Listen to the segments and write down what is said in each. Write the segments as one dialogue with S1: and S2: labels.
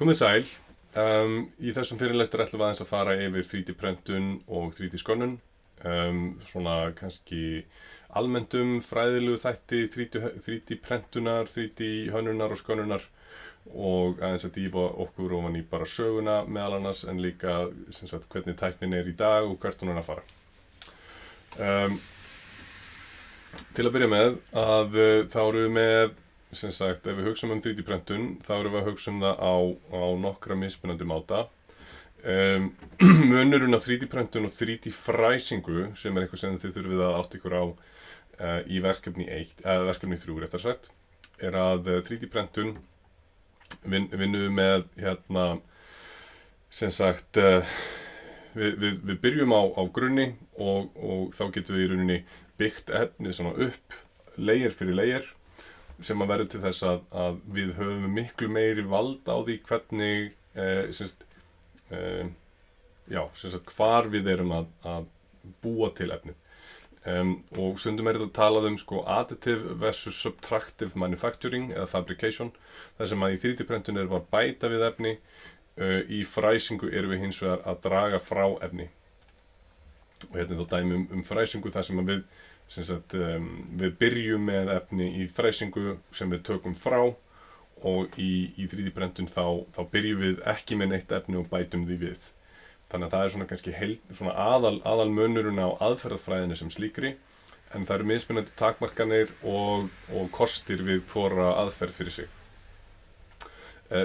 S1: Komið sæl. Í þessum fyrirlestur ætlum við aðeins að fara yfir 3D prentun og 3D skönnun. Svona kannski almennt fræðilegu þætti 3D prentunar, 3D hönnunar og skönnunar og aðeins að dýfa okkur ofan í bara söguna meðal annars en líka sem sagt, hvernig tæknin í dag og hvert hún að fara. Til að byrja með að þá erum við með sem sagt, ef við hugsum 3D prentun, þá erum við að hugsa það á nokkra mismunandi máta. Munurinn á 3D prentun og 3D fræsingu, sem eitthvað sem þið þurfið að átta ykkur á í verkefni 3 réttar sagt, að 3D prentun vinnum við með sem sagt, við byrjum á grunni og þá getum við í rauninni byggt efnið svona upp, layer fyrir layer, sem að verður til þess að við höfum miklu meiri vald á því hvernig hvar við erum að búa til efnið. Og stundum þetta talað sko additive versus subtractive manufacturing eða fabrication, þar sem að í 3D prentun erum við að bæta við efni, í fræsingu erum við hins vegar að draga frá efni. Og hérna þá dæmi fræsingu þar sem að við byrjum með efni í fræsingu sem við tökum frá og í 3D prentun þá byrjum við ekki með neitt efni og bætum því við. Þannig að það er svona kannski svona aðal munurinn á aðferðafræðinni sem slíkri, en það eru mismunandi takmarkanir og kostir við hvora aðferð fyrir sig.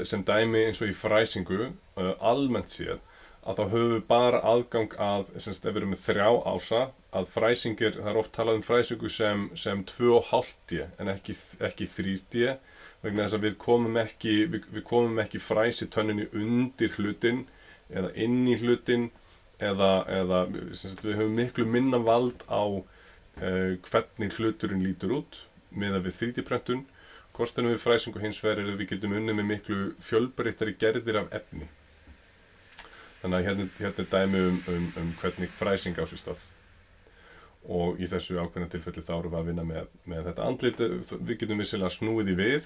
S1: Sem dæmi eins og í fræsingu, almennt séð, að þá höfum við bara aðgang að, ef við erum með 3 ása, að fræsing það er oft talað fræsingu sem 2,5D en ekki 3D, vegna þess að við komum ekki fræsitönninni undir hlutinn eða inn í hlutinn eða við höfum miklu minna vald á hvernig hluturinn lítur út miðað við 3D prentun. Kosturinn við fræsingu hins vegar við getum unnið með miklu fjölbreyttari gerðir af efni. Þannig að hérna er dæmi hvernig fræsing á sér stað. Og í þessu ákveðna tilfelli þá erum við að vinna með þetta andlit. Við getum vissilega snúið í við,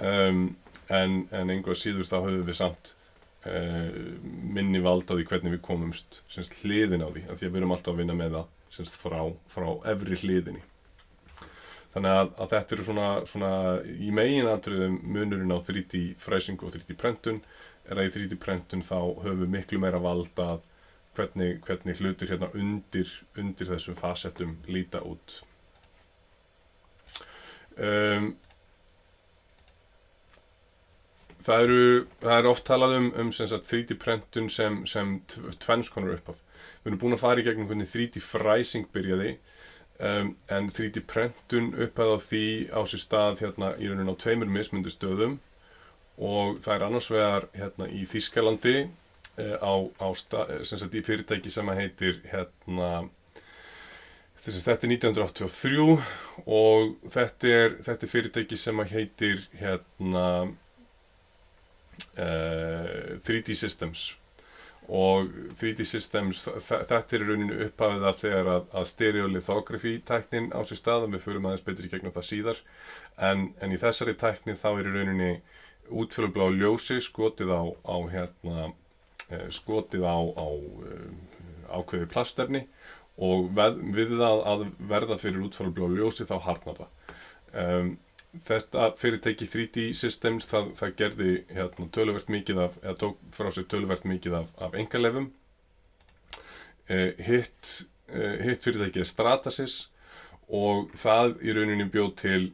S1: en engu að síður þá höfum við samt minni vald á því hvernig við komumst hliðin á því, af því að við erum alltaf að vinna með það frá efri hliðinni. Þannig að þetta eru svona í meginatriðum munurinn á 3D fræsingu og 3D prentun, að í 3D prentun þá höfum við miklu meira vald að hvernig hlutir hérna undir þessum fasettum líta út. Það er oft talað sem sagt 3D prentun sem tvenns konar upphaf. Við erum búin að fara í gegnum hvernig 3D fræsing byrjaði, en 3D prentun upphaf á því á sér stað hérna í rauninni á 2 mismunandi stöðum, og það er annars vegar hérna í Þýskalandi sem sagt í fyrirtæki sem heitir þetta er 1983 og þetta er fyrirtæki sem heitir 3D Systems. Og 3D Systems, þetta er í rauninni upphafið af þegar að stereolithography tæknin á sér stað, við förum aðeins betur í gegnum það síðar, en í þessari tækni þá er í rauninni útfjólubláu ljósi skotið á ákveðið plastefni og við það að verða fyrir útfjólubláu ljósi þá harðnar það. Þetta fyrirtæki 3D Systems það gerði töluvert mikið tók frá sér töluvert mikið af einkaleyfum. Hitt fyrirtæki Stratasys, og það í rauninni bjó til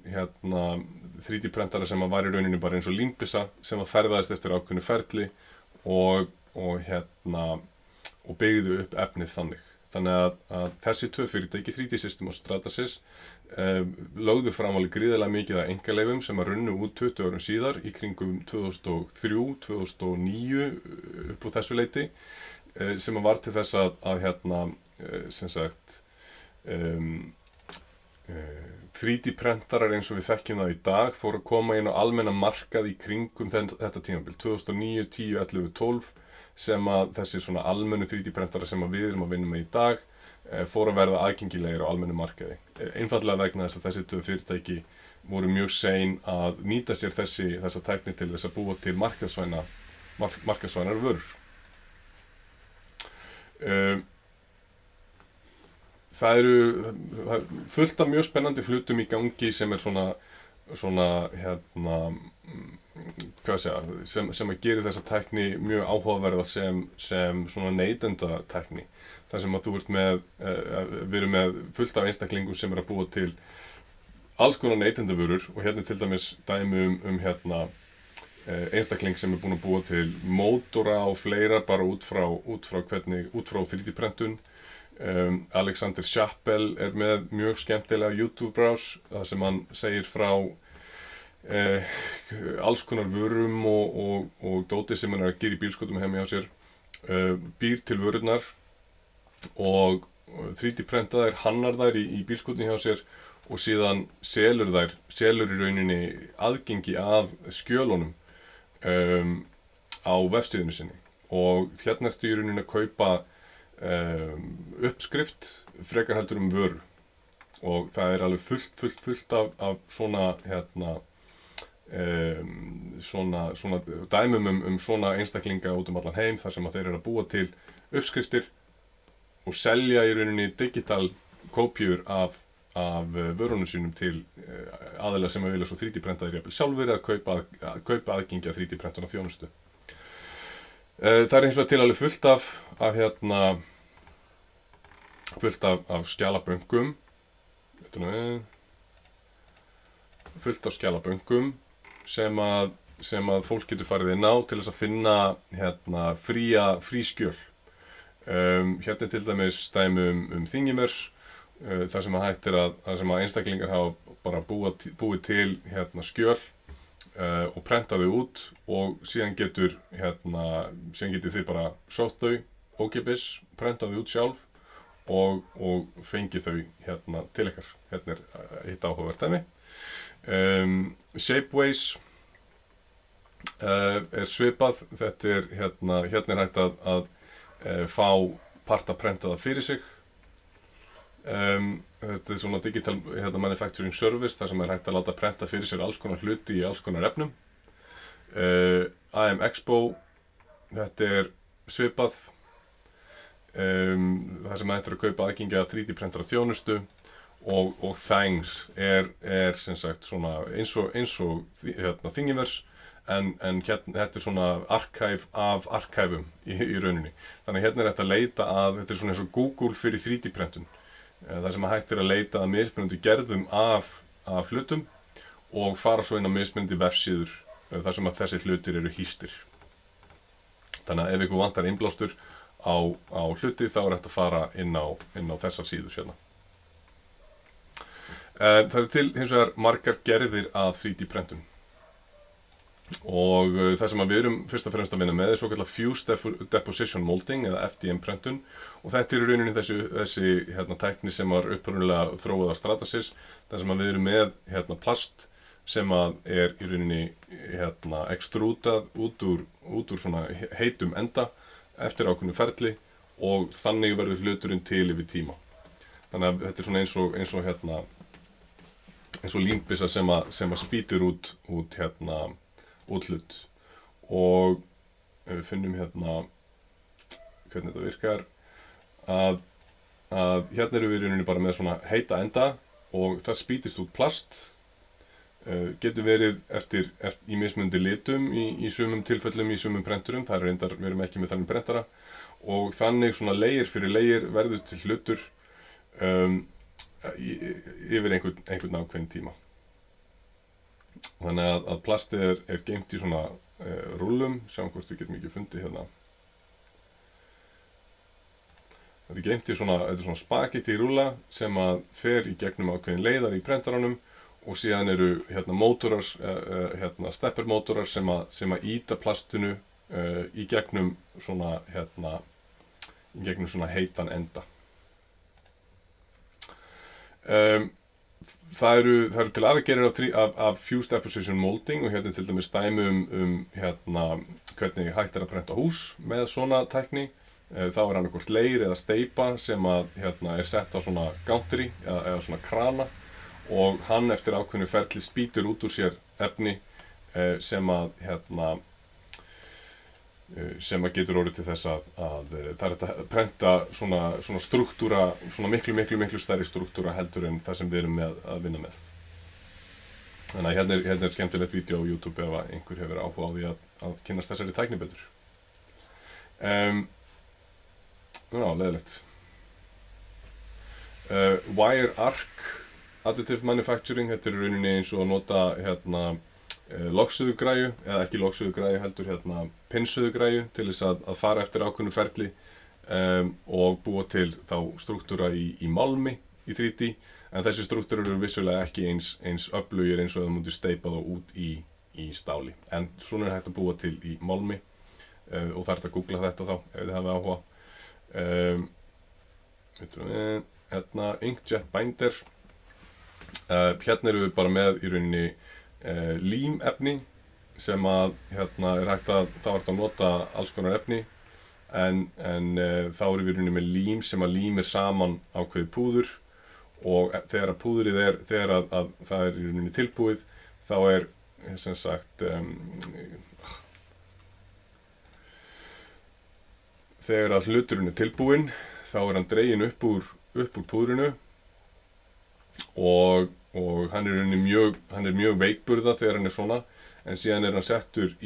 S1: 3D prentara sem var í rauninni bara eins og límbissa sem ferðaðist eftir ákveðnu ferli og byggðu upp efnið þannig. Þannig að þessi 2 fyrirtæki, 3D System og Stratasys, lögðu fram alveg gríðarlega mikið af einkaleyfum sem runnu út 20 árum síðar í kringum 2003, 2009 upp á þessu leyti, sem var til þess að sem sagt 3D prentarar eins og við þekkjum það í dag fóru að koma inn á almenna markað í kringum þetta tímabil 2009, 10, 11, 12, sem að þessi svona almennu 3D prentarar sem við erum að vinna með í dag fóru að verða aðgengilegir á almennu markaði. Einfaldlega vegna þess að þessi 2 fyrirtæki voru mjög sein að nýta sér þessa tækni til þess að búa til markaðsvæna markaðsvænar vörur. Það eru fullt af mjög spennandi hlutum í gangi sem svona sem að gera þessa tækni mjög áhugaverða sem svona neytendatækni. Það sem að þú ert með, við erum með fullt af einstaklingum sem að búa til alls konar neytendavörur og hérna til dæmis dæmi einstakling sem búin að búa til mótora og fleira bara út frá 3D-prentun. Alexander Chappell með mjög skemmtilega YouTube-brás þar sem hann segir frá alls konar vörum og dóti sem hann að gera í bílskotum heima hjá sér, býr til vörurnar og 3D-prenta þær, hannar þær í bílskotum hjá sér og síðan selur í rauninni aðgengi að skjölunum á vefsíðunni sinni og hérna ertu í rauninni að kaupa uppskrift frekar heldur vöru og það alveg fullt af svona svona dæmum svona einstaklinga út allan heim þar sem að þeir eru að búa til uppskriftir og selja í rauninni digital kópjur af vörunum sínum til aðila sem að vilja svo 3D-prentaðir jafnvel sjálfur eða kaupa aðgengi að 3D-prentuna þjónustu. Það hins vegar til alveg fullt af skjalaböngum sem að fólk getur farið inn á til þess að finna frí skjöl. Hérna til dæmis dæmi Thingiverse, þar sem einstaklingar hafa bara búið til skjöl og prenta þau út og síðan getið þið bara sótt þau ókeypis, prenta þau út sjálf og fengið þau til ykkar. Hérna hitt áhugavert dæmi. Shapeways svipað. Þetta hérna hægt að fá parta prentaða fyrir sig. Þetta svona digital manufacturing service þar sem hægt að láta prenta fyrir sér alls konar hluti í alls konar efnum. IM Expo, þetta svipað. Það sem hægt að kaupa aðgengi að 3D-prentara þjónustu og Thangs sem sagt svona eins og Thingiverse en þetta svona archive af archivum í rauninni. Þannig hérna hægt að leita að, þetta svona eins og Google fyrir 3D-prentun. Það sem hægt að leita að mismunandi gerðum af hlutum og fara svo inn á mismunandi vefsíður þar sem að þessi hlutir eru hýstir. Þannig að ef ykkur vantar innblástur á hluti þá hægt að fara inn á þessar síður hérna. Það eru til hins vegar margar gerðir af 3D-prentun og það sem við erum fyrst og fremst að vinna með svokallað Fused Deposition Molding eða FDM-prentun og þetta í rauninni þessi tækni sem var upprunalega þróuð af Stratasys, þar sem við erum með plast sem í rauninni extrútað út úr svona heitum enda eftir ákveðnu ferli og þannig verður hluturinn til yfir tíma. Þannig að þetta svona eins og límbissa sem að spýtur út hlut og við finnum hvernig þetta virkar að hérna erum við í rauninni bara með svona heita enda og það spýtist út plast, getur verið eftir í mismunandi litum í sumum tilfellum í sumum prenturum, það reyndar við erum ekki með þannig prentara og þannig svona layer fyrir layer verður til hlutur yfir einhvern ákveðinn tíma. Þannig að plastið er geymt í svona rúllum, sjáum hvort við getum ekki fundið hérna. Þetta er geymt í svona spagetti rúlla sem að fer í gegnum ákveðin leiðar í prentaranum og síðan eru mótorar, steppermótorar sem að ýta plastinu í gegnum svona heitan enda. Það eru til aðrar gerðir af Fused Deposition Molding og hérna til dæmis dæmi hvernig hægt að prenta hús með svona tækni. Þá annarkvort leir eða steypa sem að sett á svona gantry eða svona krana og hann eftir ákveðnu ferli spýtur út úr sér efni sem að sem að getur orðið til þess að það er að prenta svona struktúra, svona miklu stærri struktúra heldur en það sem við erum með að vinna með. Þannig að hérna er skemmtilegt vídeo á YouTube ef einhver hefur áhuga á því að kynnast þessari tækni betur. Leiðilegt. Wire arc additive manufacturing, þetta er rauninni eins og að nota logsuðugræju, eða ekki logsuðugræju heldur pinnsuðugræju til þess að fara eftir ákveðnu ferli og búa til þá struktúra í málmi í 3D, en þessi struktúrar eru vissulega ekki eins öflugir eins og það múti steypa þá út í stáli, en svona er hægt að búa til í málmi og það er að googla þetta þá ef þið hafið áhuga. Inkjet binder, hérna erum við bara með í rauninni límefni sem að er hægt að nota alls konar efni en þá erum við í rauninni með lím sem að límir saman ákveðið púður og þegar að púðrið þegar að það er í rauninni tilbúið þá er sem sagt þegar að hluturinn er tilbúinn þá er hann dreginn upp úr púðrinu og hann er mjög veikburða þegar hann er svona, en síðan er hann settur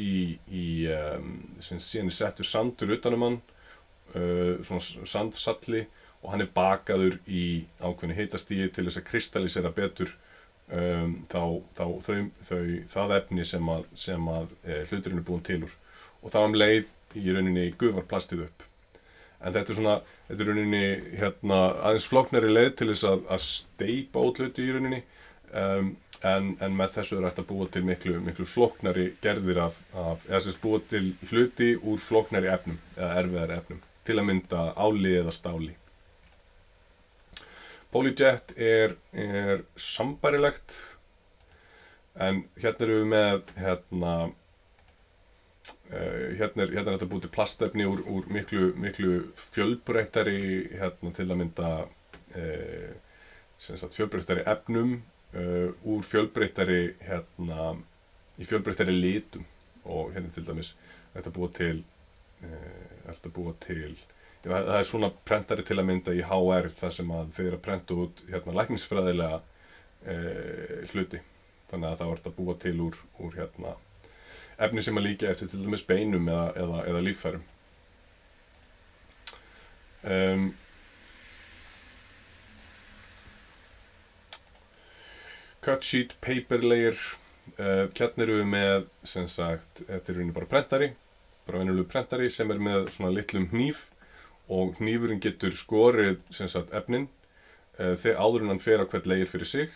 S1: síðan er settur sandur utanum hann, svona sandsalli, og hann er bakaður í ákveðnu hitastigi til þess að kristallisera betur það efni sem að hluturinn er búinn til úr, og þá leið í rauninni gufar plastið upp. En þetta er rauninni aðeins flóknari leið til þess að steypa út hluti í rauninni, en með þessu er hægt að búa til miklu flóknari gerðir eða sem búa til hluti úr flóknari efnum eða erfiðari efnum, til að mynda áli eða stáli. PolyJet er sambærilegt, en hérna erum við með hérna er þetta búið til plastefni úr miklu fjölbreyttari til að mynda fjölbreyttari efnum úr fjölbreyttari í fjölbreyttari litum, og hérna til dæmis þetta búið til það er svona prentari til að mynda í HR þar sem að þeir eru að prenta út læknisfræðilega hluti, þannig að það er að búa til úr efni sem að líka eftir til dæmis beinum eða líffærum. Cut sheet paper layer, hérna erum við með sem sagt, þetta er rauninni bara prentari, bara venjulegur prentari sem er með svona litlum hníf, og hnífurinn getur skorið sem sagt efnin þegar áður en hann fer á hvern layer fyrir sig,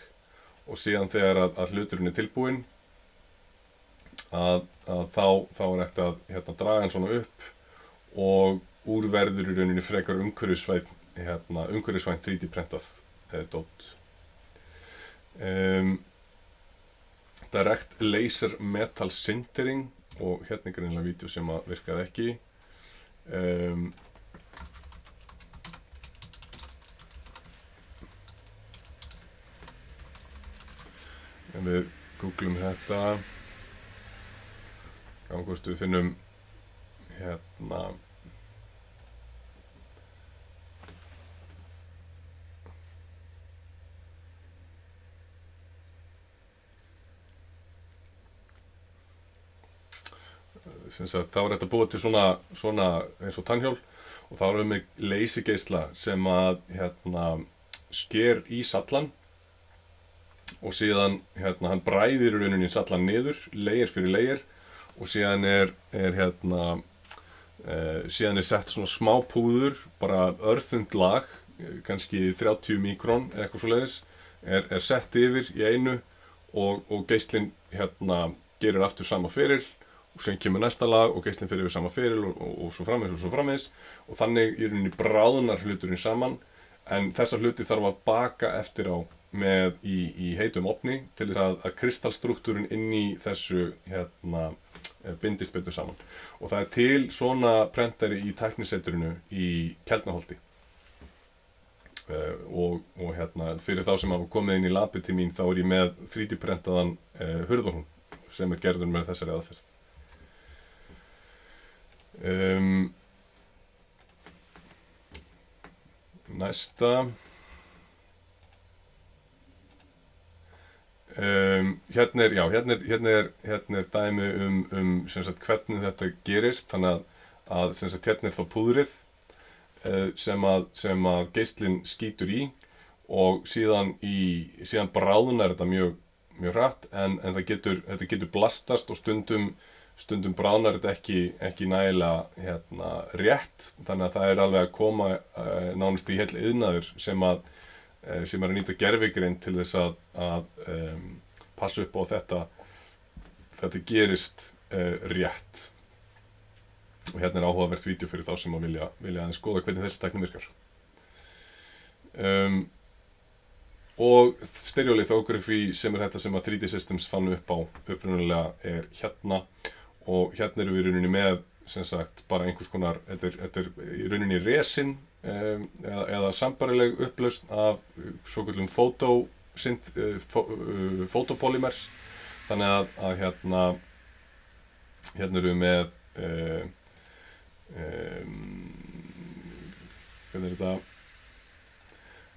S1: og síðan þegar að hluturinn er tilbúinn að þá er hægt að draga hann svona upp og úr verður í rauninni frekar umhverfisvænt 3D prentað dót. Direct laser metal sintering, og hérna er greinilega vídeó sem að virkaði ekki. En við googlum þetta, hvort við finnum sem sagt, þá er þetta búið til svona eins og tannhjól, og þá erum við með leysigeisla sem að sker í sallan, og síðan hann bræðir í rauninni sallan niður, layer fyrir layer, og síðan er sett svona smá púður, bara örþund lag, kannski 30 mikrón eða eitthvað svoleiðis, er sett yfir í einu, og geislinn gerir aftur sama feril, og síðan kemur næsta lag og geislinn fer yfir sama feril og svo framvegis, og þannig í rauninni bráðnar hluturinn saman, en þessa hluti þarf að baka eftir á með í heitum ofni til þess að kristallstruktúrin inn í þessu bindist betur saman. Og það er til svona prentari í tæknisetrinu í Keldnaholti. Og fyrir þá sem hafa komið inn í labið til mín, þá er ég með 3D prentaðan hurðarhún sem er gerður með þessari aðferð. Næsta hérna er dæmi sem sagt hvernig þetta gerist, þannig að sem sagt hérna er þá púðrið sem að geislinn skýtur í og síðan bráðnar þetta mjög hratt en þetta getur blastast og stundum bráðnar þetta ekki nægilega rétt, þannig að það er alveg að koma nánast í heill iðnaður sem er að nýta gervigreind til þess að passa upp á þetta gerist rétt. Og hérna er áhugavert vídeo fyrir þá sem að vilja aðeins skoða hvernig þessi tækni virkar. Og stereolithography sem er þetta sem að 3D Systems fann upp á upprunalega er hérna, og hérna erum við í rauninni með sem sagt bara einhvers konar, þetta er í rauninni resin eða sambærileg upplausn af svokallum fotopolymers, þannig að hérna erum við með hvernig er þetta,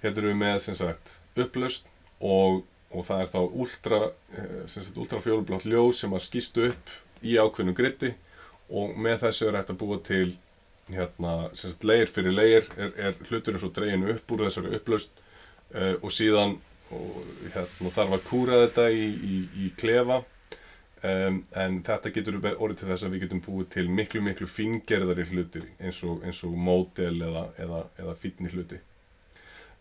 S1: hérna erum við með sem sagt upplausn og það er þá ultrafjólublátt ljós sem að skýst upp í ákveðnu gridi, og með þessu er hægt að búa til sem sagt layer fyrir layer er hluturinn svo dreginn upp úr þessari upplausn og síðan þarf að kúra þetta í klefa, en þetta getur orðið til þess að við getum búið til miklu fíngerðari hlutir eins og módel eða fínni hluti.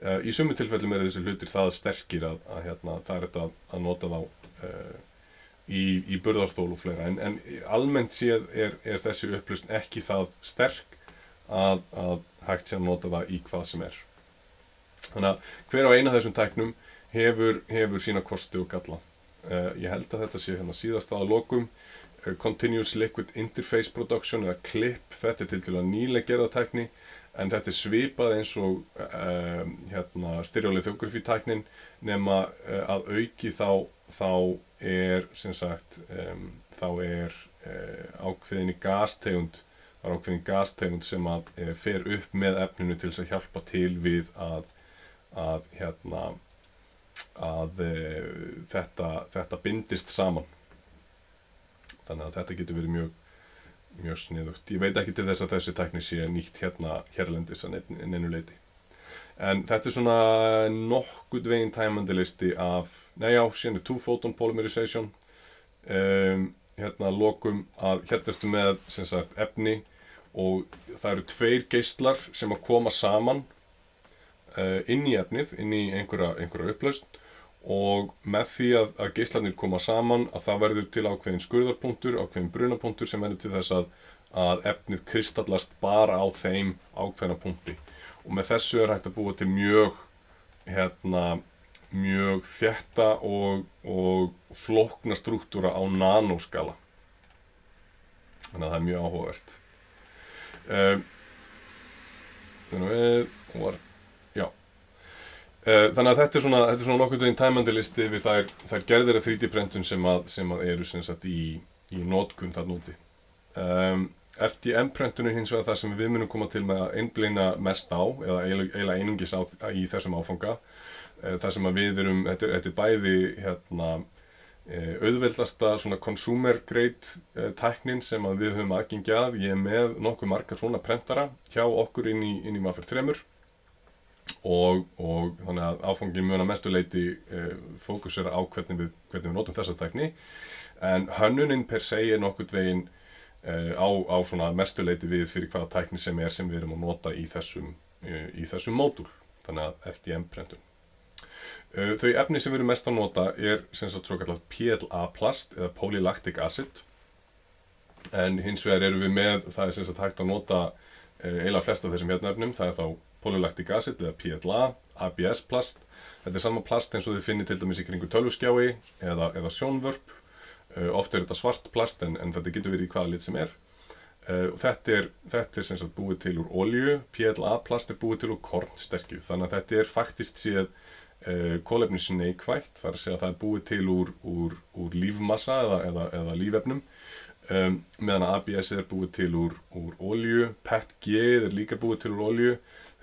S1: Í sumum tilfellum eru þessi hlutir það sterkir að það er þetta að nota þá í burðarþol og fleira, en almennt séð er þessi upplausn ekki það sterk að hægt sé að nota það í hvað sem er. Þannig að hver á eina af þessum tæknum hefur sína kosti og galla. Ég held að þetta sé síðast að lokum. Continuous Liquid Interface Production eða CLIP, þetta er tiltölulega nýleg gerða tækni, en þetta er svipað eins og stereolithography tæknin, nema að auki þá er sem sagt ákveðin gastegund sem að fer upp með efninu til þess að hjálpa til við að þetta bindist saman. Þannig að þetta getur verið mjög sniðugt. Ég veit ekki til þess að þessi tækni sé nýtt hérlendis að neinu leyti. En þetta er svona nokkuð veginn tæmandi listi af, síðan er 2-photon polymerization. Lokum að ertu með sem sagt efni og það eru 2 geislar sem að koma saman inn í efnið, inn í einhverja upplausn, og með því að geislarnir koma saman að það verður til ákveðin skurðarpunktur, ákveðin brunapunktur sem verður til þess að efnið kristallast bara á þeim ákveðna punkti, og með þessu er hægt að búa til mjög þétta og flókna strúktúra á nanóskala. Þannig að það er mjög áhugavert. Þannig að þetta er svona nokkuð veginn tæmandi listi við þær gerðir af 3D prentun sem að eru sem sagt í notkun þarna úti. FDM prentunin hins vegar það sem við munum koma til með að einblína mest á, eða eiginlega einungis í þessum áfanga. Það sem að við erum, þetta er bæði auðveldasta svona consumer grade tæknin sem að við höfum aðgengi að. Ég er með nokkuð marga svona prentara hjá okkur inn í Vaffer 3 og þannig að áfangin mun að mestu leyti fókusera á hvernig við notum þessa tækni, en hönnunin per se er nokkuð veginn á svona mestu leyti við fyrir hvaða tækni sem við erum að nota í þessum módúl, þannig að FDM prentun. Þau efni sem við erum mest að nota er sem sagt svokallað PLA plast eða polylactic acid, en hins vegar erum við með, það er sem sagt hægt að nota eiginlega flest af þessum efnum, það er þá polylactic acid eða PLA, ABS plast. Þetta er sama plast eins og þið finnir til dæmis í kringu tölvuskjái eða sjónvörp. Oft er þetta svart plast en þetta getur verið í hvaða lit sem er. Þetta er sem sagt búið til úr olíu, PLA plast er búið til úr kornsterkju, þannig að þetta er faktist séð kolefnisneikvætt, það er að segja að það er búið til úr lífmassa eða lífefnum, meðan ABS búið til úr olíu. PET-G líka búið til úr olíu.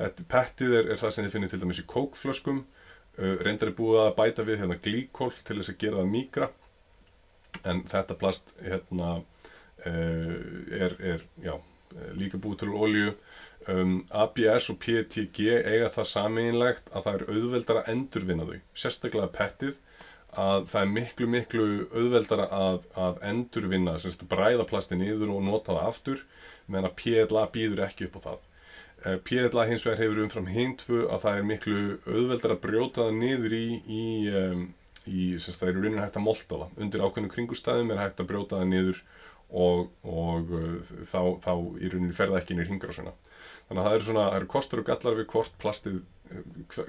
S1: PET-ið er það sem þið finnir til dæmis í kókflöskum. Reyndar búið að bæta við hérna glýkól til þess að gera það mýkra, en þetta plast hérna líka búið til úr olíu. ABS og PETG eiga það sameiginlegt að það auðveldara að endurvinna þau, sérstaklega PET-ið, að það miklu auðveldara að endurvinna, sem sagt bræða plasti niður og nota það aftur, meðan að PLA býður ekki upp á það. PLA hins vegar hefur umfram hin tvö að það miklu auðveldara að brjóta það niður sem sagt það rauninni hægt að molta það. Undir ákveðnum kringumstæðum hægt að brjóta það niður og þá í rauninni fer það ekki inn í hringrásina. Þannig að það eru kostur og gallar við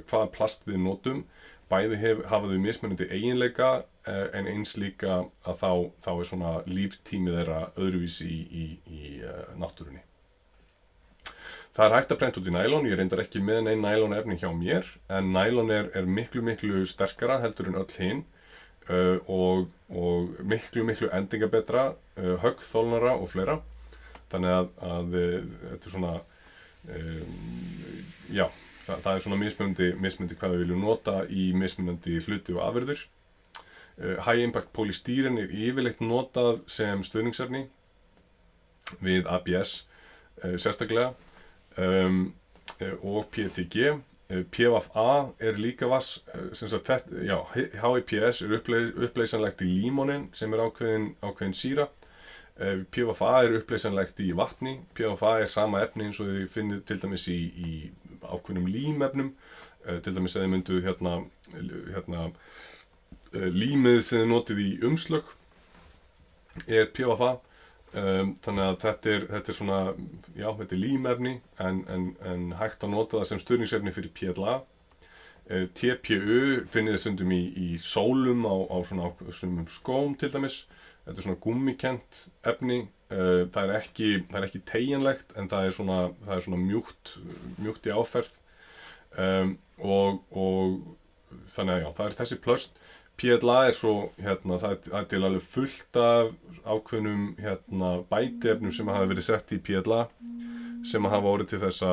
S1: hvaða plast við notum. Bæði hafa þau mismunandi eiginleika, en eins líka að þá svona líftími þeirra öðruvísi í náttúrunni. Það hægt að prenta út í nælon. Ég reyndar ekki með neinn nælon efni hjá mér, en nælon er miklu sterkara heldur en öll hin, og miklu endingabetra, höggþolnara og fleira. Þannig að þetta er svona, það er svona mismunandi hvað við viljum nota í mismunandi hluti og afurðir. High impact polystyrene yfirleitt notað sem stuðningsefni við ABS sérstaklega, og PETG. PFA líka HIPS uppleysanlegt í límonin sem ákveðin sýra. PFA uppleysanlegt í vatni. PFA sama efni eins og þið finnið til dæmis í ákveðnum límefnum. Til dæmis að þið myndu límið sem þið notið í umslög PFA. Þannig að þetta er svona, þetta límefni, en hægt að nota það sem stuðningsefni fyrir PLA. TPU finnið þið stundum í sólum á svona skóm til dæmis. Þetta er svona gúmmíkennt efni. Það er ekki teygjanlegt, en það er svona mjúkt í áferð. Og þannig að það er þessi plöst. PLA svo, það er til alveg fullt af ákveðnum bætiefnum sem hafa verið sett í PLA, sem hafa orðið til þess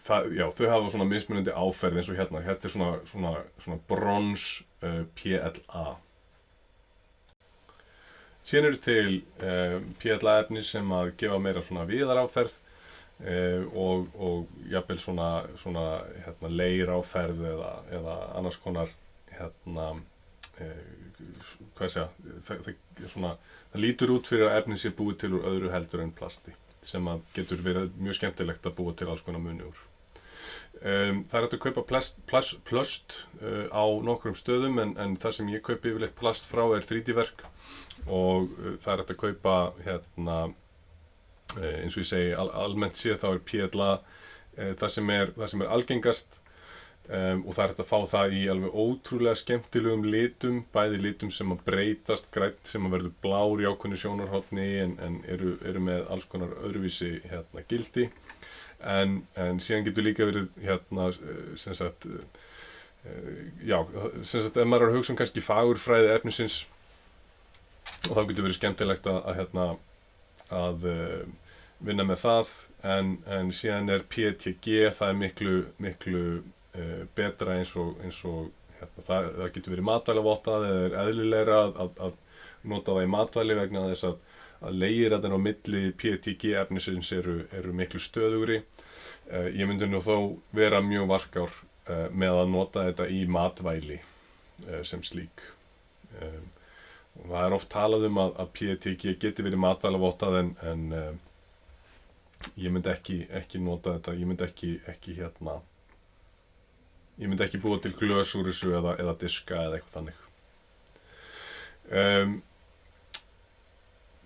S1: þau hafa svona mismunandi áferð eins og þetta er svona brons PLA. Síðan eru til PLA efni sem að gefa meira svona viðaráferð, og jafnvel svona leiráferð eða annars konar það lítur út fyrir að efni sé búið til úr öðru heldur en plasti, sem að getur verið mjög skemmtilegt að búa til alls konar muni úr. Það er hægt að kaupa plöst á nokkrum stöðum, en það sem ég kaupi yfirleitt plast frá 3D-verk, og það er hægt að kaupa eins og ég segi, almennt séð þá PLA það sem er algengast, og það er hægt að fá það í alveg ótrúlega skemmtilegum litum, bæði litum sem að breytast, grænn sem að verður blár í ákveðnu sjónarhorni, en eru með alls konar öðruvísi gildi, en síðan getur líka verið ef maður er að hugsa kannski fagurfræði efnisins, og þá getur verið skemmtilegt að vinna með það, en síðan PETG, það er miklu betra eins og það getur verið matvælivottað, eða eðlilegra að nota það í matvæli vegna þess að leirarnir á milli PETG efnisins eru miklu stöðugri. Ég myndi nú þó vera mjög varkár með að nota þetta í matvæli sem slík. Það er oft talað að PETG geti verið matvælivottað, en ég myndi ekki nota þetta. Ég myndi ekki búa til glös úr þessu eða diska eða eitthvað þannig.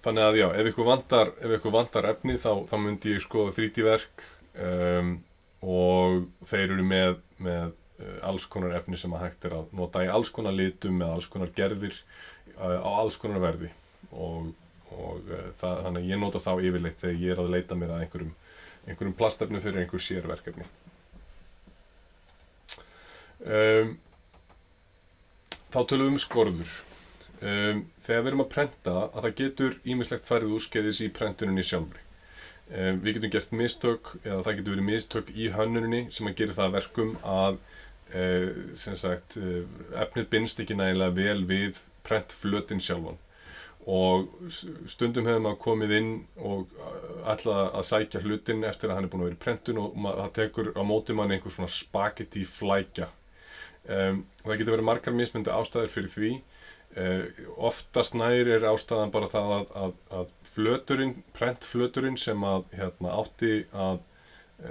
S1: Þannig að ef ykkur vantar efni, þá myndi ég skoða 3D-verk, og þeir eru með alls konar efni sem að hægt að nota í alls konar litum með alls konar gerðir á alls konar verði, og þannig að ég nota þá yfirleitt þegar ég að leita mér að einhverjum plastefni fyrir einhver sérverkefni. Þá tölum við skorður. Þegar við erum að prenta að það getur ýmislegt farið úrskeiðis í prentuninni sjálfri. Við getum gert mistök eða það getur verið mistök í hönnuninni sem að gera það að verkum að efnið binst ekki nægilega vel við prentflötinn sjálfan og stundum hefur maður komið inn og ætlað að sækja hlutinn eftir að hann er búinn að vera í prentun og það tekur á móti manni einhver svona spagetti flækja. Það getur verið margar mismunandi ástæður fyrir því. Oftast nær ástæðan bara það að flöturinn, prentflöturinn sem að átti að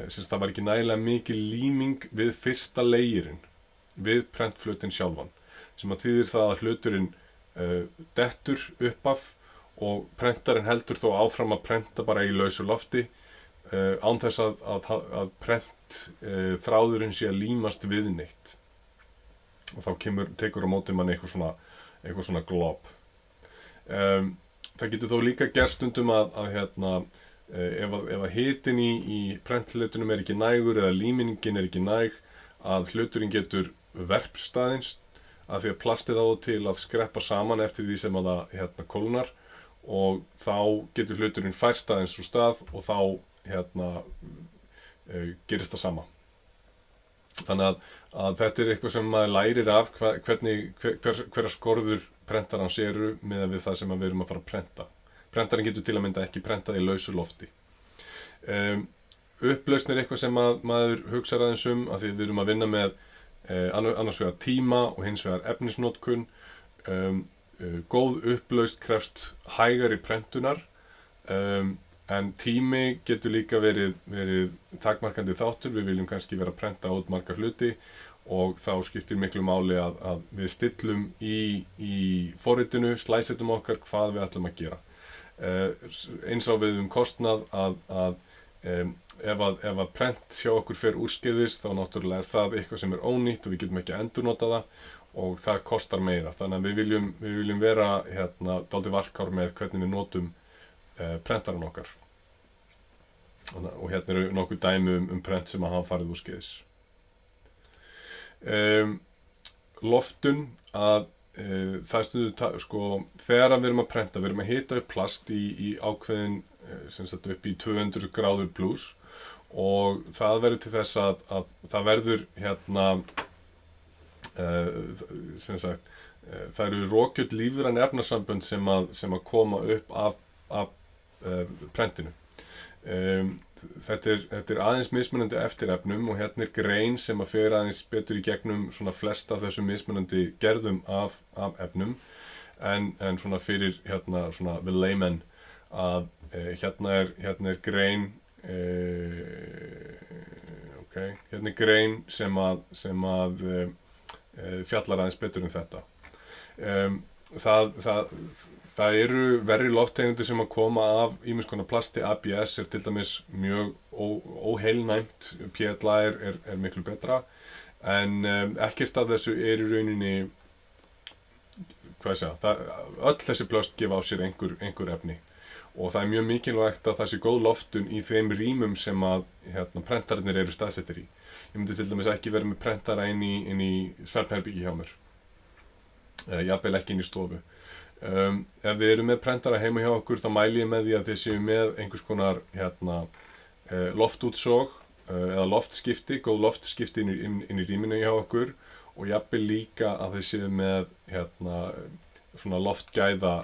S1: það var ekki nægilega mikil líming við fyrsta layerinn við prentflötinn sjálfan sem að þýðir það að hluturinn dettur upp af og prentarinn heldur þó áfram að prenta bara í lausu lofti án þess að prent þráðurinn sé að límast við neitt og þá tekur á móti mann eitthvað svona glob. Það getur þó líka gerst stundum að ef hitinn í prentflötunum er ekki nægur eða límingin er ekki næg að hluturinn getur verpstaðins af því að plastið á til að skreppa saman eftir því sem að það kólnar og þá getur hluturinn færst aðeins úr stað og þá gerist það sama. Þannig að þetta er eitthvað sem maður lærir af hverja skorður prentarans eru miðað við það sem við erum að fara að prenta. Prentarinn getur til að mynda ekki prentað í lausu lofti. Upplausn er eitthvað sem maður hugsar aðeins af því við erum að vinna með annars vegar tíma og hins vegar efnisnotkun. Góð upplausn krefst hægari prentunar en tími getur líka verið takmarkandi þáttur. Við viljum kannski vera að prenta út marga hluti og þá skiptir miklu máli að við stillum í forritinu, slæsetum okkar hvað við ætlum að gera. Eins á við kostnað að ef að prent hjá okkur fer úrskeiðis þá náttúrulega er það eitthvað sem er ónýtt og við getum ekki endurnota það og það kostar meira. Þannig að við viljum vera dálítið varkár með hvernig við notum prentaran okkar. Og hérna eru nokkuð dæmi prent sem að hafa farið úrskeiðis. Loftun það er stundum þegar við erum að prenta, við erum að hita upp plast í ákveðin upp í 200 gráður plus og það verður til þess að það verður það eru rokjöld lífræn efnasambönd sem að koma upp af prentinu. Þetta er aðeins mismunandi eftir efnum og hérna er grein sem að fer aðeins betur í gegnum svona flest af þessum mismunandi gerðum af efnum en svona fyrir svona the layman að hérna er grein hérna er grein sem að fjallar aðeins betur þetta. Það eru verri lofttegundir sem að koma af ýmiss konar plasti. ABS er til dæmis mjög óheilnæmt, PLA er miklu betra en ekkert af þessu er í rauninni öll þessi plast gefa á sér einhver efni og það er mjög mikilvægt að það sé góð loftun í þeim rýmum sem að prentararnir eru staðsettir í. Ég myndi til dæmis ekki vera með prentara inn í svefnherbyggi hjá mér, jafnvel ekki inn í stofu. Ef þið eru með prentara heima hjá okkur þá mæli ég með því að þið séu með einhvers konar loftútsog eða loftskipti, góð loftskipti inn í rýminu hjá okkur og jafnvel líka að þið séu með svona loftgæða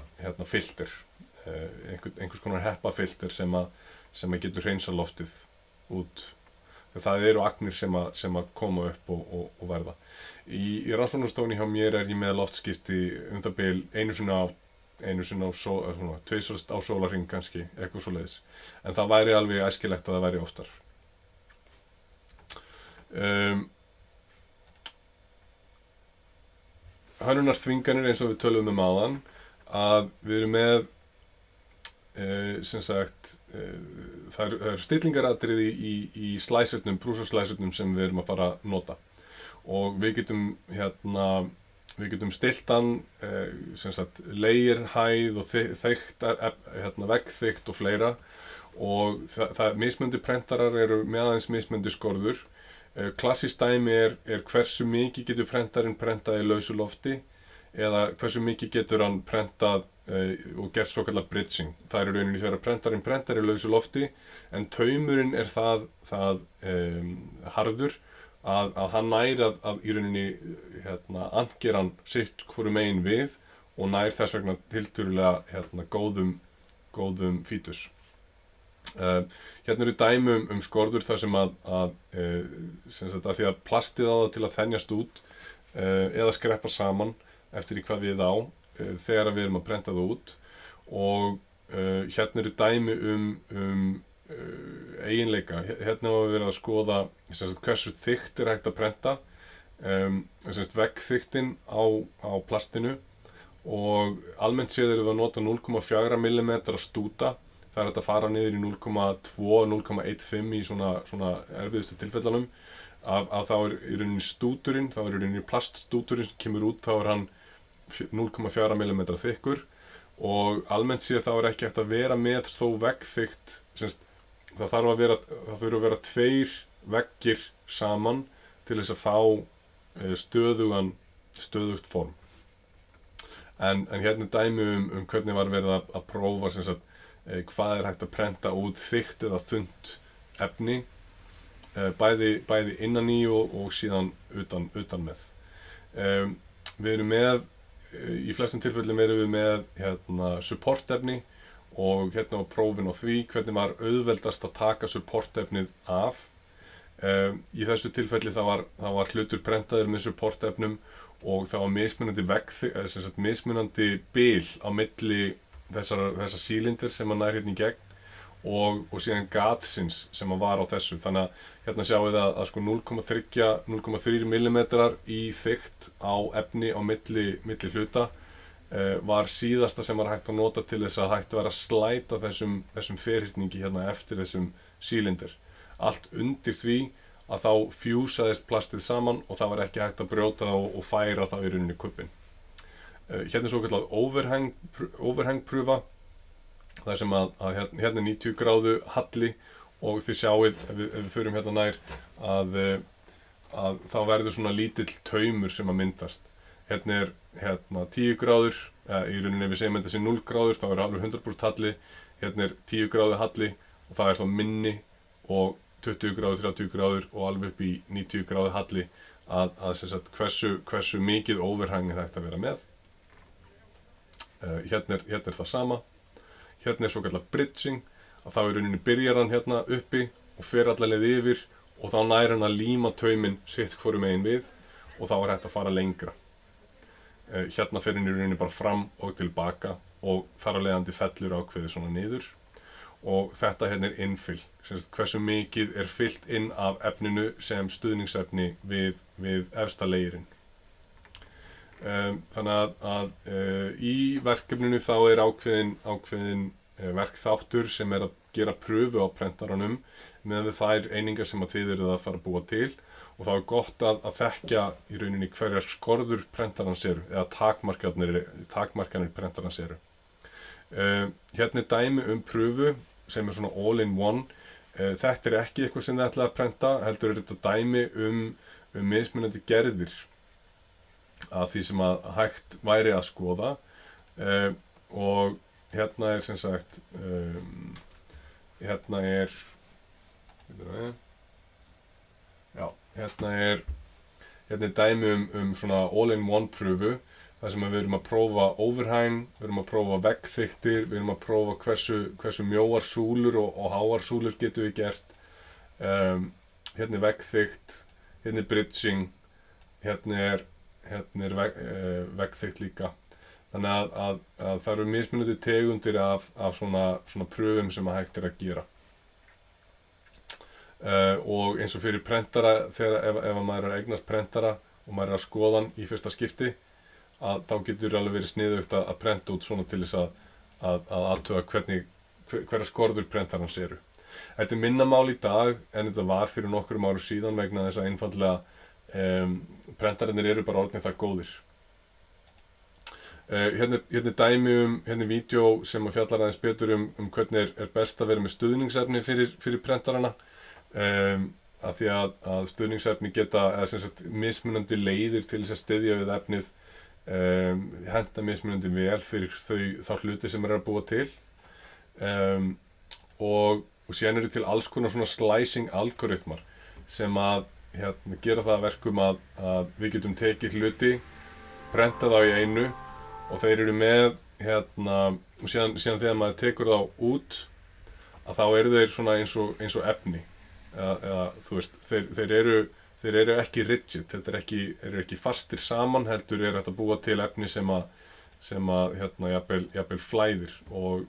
S1: filter, einhvers konar heppafilter sem að getur hreinsað loftið út. Það eru agnir sem að koma upp og verða. Í rannsóknarstofunni hjá mér er ég með loftskipti það bil einu sinni á tvisvar á sólarhring kannski, eitthvað svoleiðis. En það væri alveg æskilegt að það væri oftar. Hönnunarþvinganir eins og við töluðum áðan að við erum með það eru stillingaratriði í slæsutnum, brúsarslæsutnum sem við erum að fara að nota og við getum stillt hann layerhæð og þykkt, veggþykkt og fleira og það mismunandi prentarar eru með aðeins mismunandi skorður. Klassískt dæmi er hversu mikið getur prentarinn prentað í lausu lofti. eða hversu mikið getur hann prentað og gert svo kallar bridging. Það er í rauninni þegar prentarinn prentar í lausu lofti en taumurinn er það harður að hann nær að í rauninni angir hann sitt hvoru megin við og nær þess vegna tiltölulega góðum fítus. Hérna eru dæmi skorður þar sem að því að plastið á það til að þenjast út eða skreppa saman eftir í hvað við á þegar við erum að prenta það út og hérna eru dæmi eiginleika. Hérna hafa við verið að skoða hversu þykkt er hægt að prenta veggþykktin á plastinu og almennt séð erum við að nota 0,4 mm stúta. Það er hægt að fara niður í 0,2-0,15 í svona erfiðustu tilfellunum að þá er í rauninni stúturinn, þá er í rauninni plaststúturinn sem kemur út, þá er hann 0,4 mm þykkur og almennt séð þá er ekki hægt að vera með þó veggþykkt, það þurfa að vera 2 veggir saman til þess að fá stöðugt form. En hérna er dæmi hvernig var verið að prófa hvað er hægt að prenta út þykkt eða þunnt efni bæði innan í og síðan utan með. Við erum með í flestum tilfellum erum við með supportefni og hérna var prófin á því hvernig var auðveldast að taka supportefnið af. Í þessu tilfelli það var hlutur prentaður með supportefnum og það var mismunandi bil á milli þessa sílindir sem nær hérna í gegn og síðan gatsins sem var á þessu. Þannig að hérna sjáum við að 0,3 mm í þykkt á efni á milli hluta var síðasta sem var hægt að nota til þess að hægt var að slæta þessum ferhyrningi hérna eftir þessum sílindir. Allt undir því að þá fjúsaðist plastið saman og það var ekki hægt að brjóta og færa það í rauninni kubbinn. Hérna er svo kallað overhangprufa, þar sem að hérna er 90 gráðu halli og þið sjáið ef við förum hérna nær að þá verður svona lítill taumur sem að myndast. Hérna er 10 gráður, í rauninni ef við segjum þetta sé 0 gráður þá er alveg 100% halli, hérna er 10 gráðu halli og það er þá minni og 20 gráður, 30 gráður og alveg upp í 90 gráðu halli hversu mikið overhang er hægt að vera með. Hérna er það sama. Hérna er svo kallað bridging, að þá í rauninni byrjar hann hérna uppi og fer alla leið yfir og þá nær hann að líma tauminn sitt hvoru megin við og þá er hægt að fara lengra. Hérna fer hann í rauninni bara fram og tilbaka og þar af leiðandi fellur ákveðið svona niður og þetta hérna er infill, hversu mikið er fyllt inn af efninu sem stuðningsefni við efsta layerinn. Þannig að í verkefninu þá er ákveðin verkþáttur sem er að gera pröfu á prentaranum með þær einingar sem að þið eruð að fara að búa til og þá er gott að þekkja í rauninni hverjar skorður prentarans eru eða takmarkanir prentarans eru. Hérna er dæmi pröfu sem er svona all-in-one. Þetta er ekki eitthvað sem þið ætlaði að prenta, heldur er þetta dæmi mismunandi gerðir að því sem að hægt væri að skoða og hérna er sem sagt hérna er dæmi svona all-in-one pröfu þar sem við erum að prófa overhang, við erum að prófa veggþykktir, við erum að prófa hversu mjóar súlur og háar súlur getum við gert. Hérna er veggþykkt, hérna er bridging, hérna er veggþykkt líka. Þannig að það eru mismunandi tegundir af svona pröfum sem að hægt er að gera. Og eins og fyrir prentara, ef maður er að eignast prentara og maður er að skoða hann í fyrsta skipti, þá getur alveg verið sniðugt að prenta út svona til þess að athuga hverja skorður prentarans eru. Þetta er minna mál í dag en þetta var fyrir nokkrum árum síðan vegna þess að einfaldlega prentararnir eru bara orðnir það góðir. Hérna er dæmi hérna er vídeó sem að fjallar aðeins betur hvernig er best að vera með stuðningsefni fyrir prentarana. Af því að stuðningsefni geta, eða sem sagt mismunandi leiðir til þess að styðja við efnið henta mismunandi vel fyrir þá hluti sem að búa til. Og síðan eru til alls konar svona slicing algoritmar sem að gera það að verkum að við getum tekið hluti, prenta þá í einu og þeir eru með og síðan þegar maður tekur þá út að þá eru þeir svona eins og efni eða þú veist, þeir eru ekki rigid, þetta eru ekki fastir saman, heldur þetta búa til efni sem að jafnvel flæðir og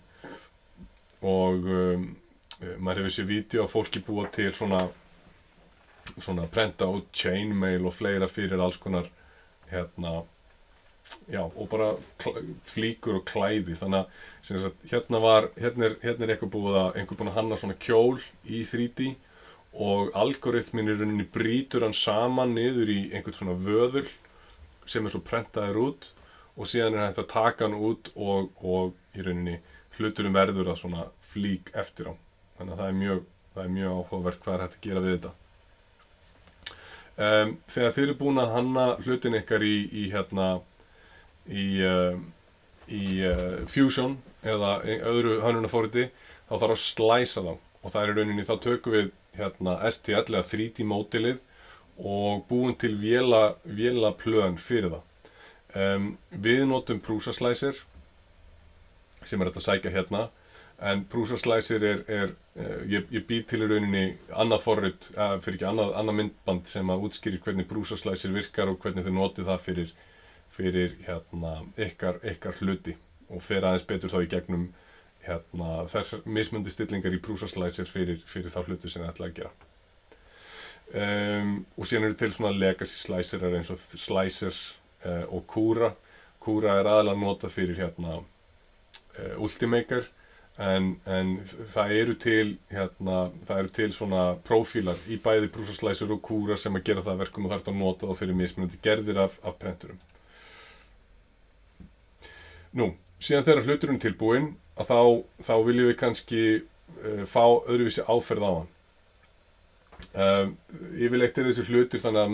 S1: maður hefur séð vídeo af fólki búa til svona prenta út chainmail og fleira fyrir alls konar og bara flíkur og klæði, þannig að hérna er einhver búinn að hanna svona kjól í 3D og algoritminn í rauninni brýtur hann saman niður í einhvern svona vöðul sem svo prentaður út og síðan hægt að taka hann út og í rauninni hluturinn verður að svona flík eftir á. Þannig að það er mjög áhugavert hvað hægt að gera við þetta. Þegar þið eru búin að hanna hlutin ykkar í Fusion eða öðru hönnunarforriti, þá þarf að slæsa þá og það er í rauninni, þá tökum við STL eða 3D mótilið og búum til vélaplön fyrir það. Við notum Prusa Slicer sem þetta að sækja hérna, en Prusa Slicer ég býð til í rauninni annað forrit, fyrir ekki annað myndband sem að útskýrir hvernig Prusa Slicer virkar og hvernig þið notið það fyrir ykkar hluti og fer aðeins betur þá í gegnum þessar mismunandi stillingar í Prusa Slicer fyrir þá hluti sem þið ætla að gera. Og síðan eru til svona legacy slicerar eins og Slicers og Cura. Cura er aðalega notað fyrir Ultimaker, en það eru til svona prófílar í bæði Prusa Slicer og Cura sem að gera það að verkum og þarf að nota þá fyrir mismunandi gerðir af prenturum. Nú, síðan þegar hluturinn er tilbúinn, að þá viljum við kannski fá öðruvísi áferð á hann. Yfirleitt er þessi hlutir þannig að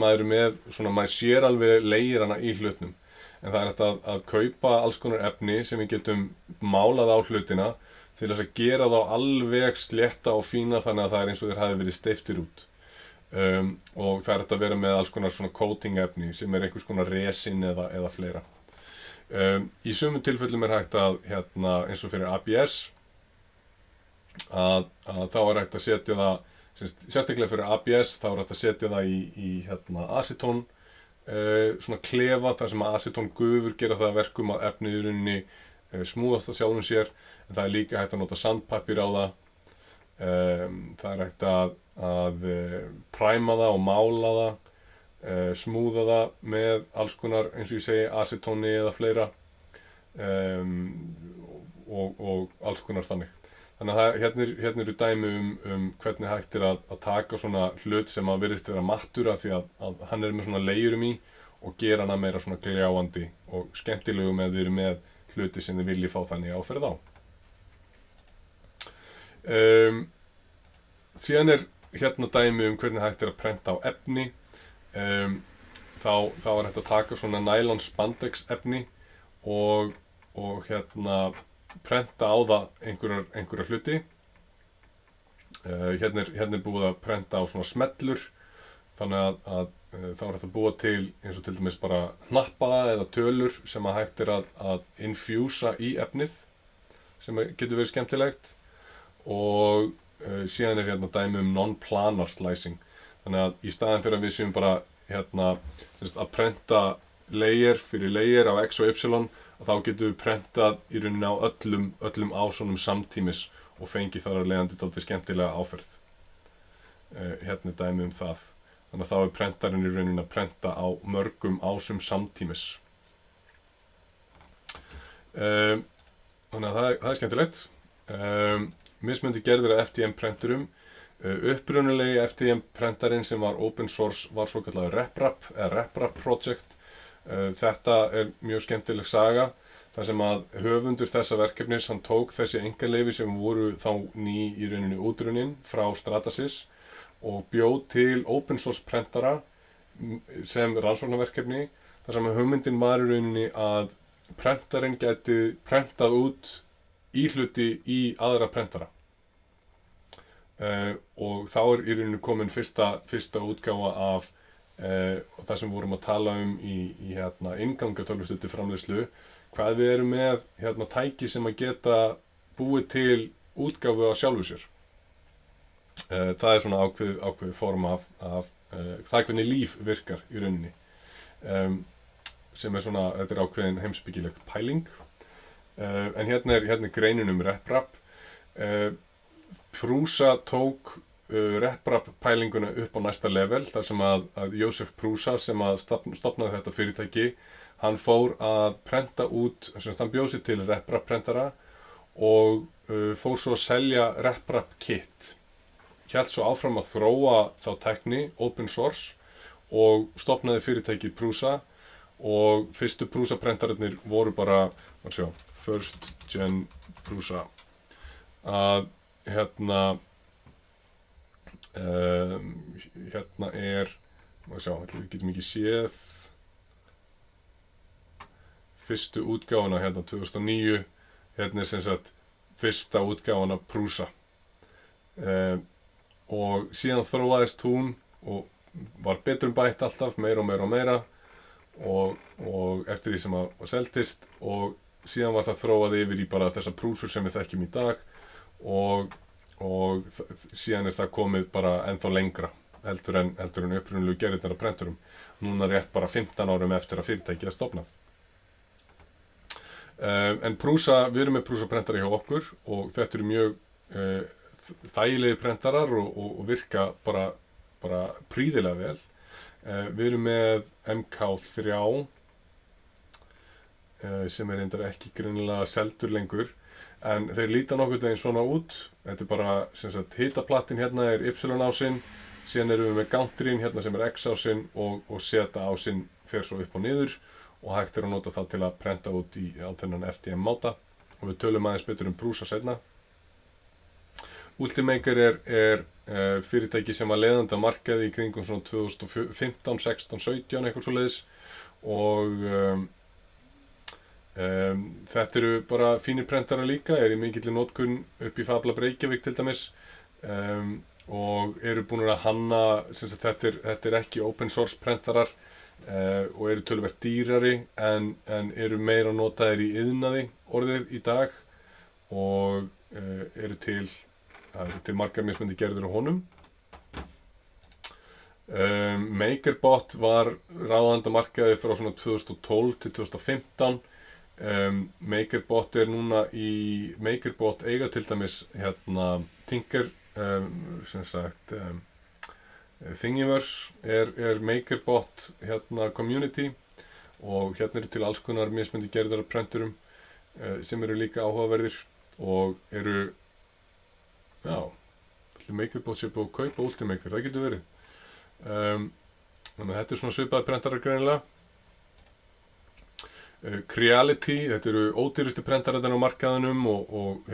S1: maður sér alveg leirana í hlutnum, en það er hægt að kaupa alls konar efni sem við getum málað á hlutina til þess að gera þá alveg slétta og fína þannig að það er eins og þeir hafi verið steyptir út. Og það er hægt að vera með alls konar svona coating efni sem er einhvers konar resin eða fleira. Í sumum tilfellum er hægt að eins og fyrir ABS að þá er hægt að setja það, sérstaklega fyrir ABS þá er hægt að setja það í acetón svona klefa þar sem acetón gufur gera það að verkum að efnið í rauninni smúðast að sjálfum sér, en það er líka hægt að nota sandpapír á það. Það er hægt að præma það og mála það, smúða það með alls konar, eins og ég segi, acetóni eða fleira og alls konar þannig. Þannig að hérna eru dæmi hvernig hægt er að taka svona hlut sem að virðist vera mattur af því að hann er með svona leirum í og gera hana meira svona gljáandi og skemmtilegum ef þið eru með hluti sem þið viljið fá þannig áferð á. Síðan er hérna dæmi hvernig hægt er að prenta á efni. Þá er hægt að taka svona nylon spandex efni og prenta á það einhverja hluti. Hérna er búið að prenta á svona smellur, þannig að þá er hægt að búa til eins og til dæmis bara hnappa eða tölur sem að hægt er að infjúsa í efnið, sem getur verið skemmtilegt. Og síðan er hérna dæmi non-planar slicing, þannig að í staðinn fyrir að við séum bara að prenta layer fyrir layer á X og Y, og þá getum við prentað í rauninni á öllum ásónum samtímis og fengið þar að leiðandi dálítið skemmtilega áferð. Hérna er dæmi það. Þannig að þá er prentarinn í rauninni að prenta á mörgum ásum samtímis. Þannig að það er skemmtilegt. Mismunandi gerðir af FDM prenturum. Upprunalegi FDM prentarinn sem var open source var svokallaður RepRap project. Þetta er mjög skemmtileg saga, þar sem að höfundur þessa verkefnis hann tók þessi einkaleyfi sem voru þá ný í rauninni útrunnin frá Stratasys og bjó til open source prentara sem rannsóknarverkefni, þar sem hugmyndin var í rauninni að prentarinn gæti prentað út íhluti í aðra prentara. Og þá í rauninni komin fyrsta útgáfa af það sem við vorum að tala í innganga tölvustuddi framleiðslu, hvað við erum með tæki sem að geta búið til útgáfu á sjálfu sér. Það er svona ákveðið form af það hvernig líf virkar í rauninni, sem er svona, þetta er ákveðin heimspekileg pæling. En hérna er greinin RepRap. Prusa tók RepRap pælinguna upp á næsta level, þar sem að Joseph Prusa, sem að stofnaði þetta fyrirtæki, hann fór að prenta út, hann bjóð sér til RepRap prentara og fór svo að selja RepRap kit. Hélt svo áfram að þróa þá tækni, open source, og stofnaði fyrirtækið Prusa, og fyrstu Prusa prentararnir voru bara, first gen Prusa. Að hérna er, við getum ekki séð fyrstu útgáfuna 2009, hérna er sem sagt fyrsta útgáfan af Prusa. Og síðan þróaðist hún og var bætt alltaf, meira og meira, og eftir því sem að seldist, og síðan var það þróað yfir í bara þessa Prusur sem við þekkjum í dag, og síðan er það komið bara ennþá lengra heldur en upprunalegu gerðirnar af prenturum, núna rétt bara 15 árum eftir að fyrirtækið er stofnað. En Prusa, við erum með Prusa prentara hjá okkur, og þetta eru mjög þægilegi prentarar og virka bara prýðilega vel. Við erum með MK3 sem er reyndar ekki greinilega seldur lengur, en þeir líta nokkurn veginn svona út. Þetta er bara, sem sagt, hitaplattin hérna er Y-ásinn, síðan erum við með gantrin hérna sem er X-ásinn, og Z-ásinn fer svo upp og niður, og hægt er að nota það til að prenta út á þennan FDM máta, og við tölum aðeins betur Prusa seinna. Ultimaker er fyrirtæki sem var leiðandi á markaði í kringum svona 2015, 16, 17 eitthvað svoleiðis, og þetta eru bara fínir prentara líka, er í mikilli notkun upp í Fablab Reykjavík til dæmis, og eru búin að hanna, sem sagt, þetta er ekki open source prentarar, og eru töluvert dýrari en eru meira notaðir í iðnaði orðið í dag, og eru til margar mismunandi gerðir á honum. MakerBot var ráðandi á markaði frá svona 2012 til 2015. MakerBot er núna í MakerBot eiga til dæmis Tinker, sem sagt Thingiverse er MakerBot community, og hérna eru til alls konar mismunandi gerðir af prenturum sem eru líka áhugaverðir, og eru MakerBot sé búið að kaupa Ultimaker, það getur verið. Þannig að þetta er svona svipaði prentarar greinilega. Creality, þetta eru ódýrustu prentararnir á markaðinum, og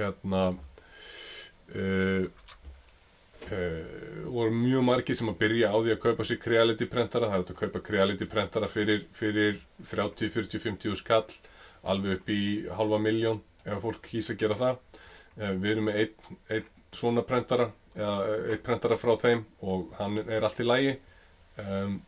S1: voru mjög margir sem að byrja á því að kaupa sér Creality prentara. Það er hægt að kaupa Creality prentara fyrir 30, 40, 50 skall, alveg upp í $500,000 ef fólk kýs að gera það. Við erum með einn svona prentara, eða einn prentara frá þeim, og hann er allt í lagi, en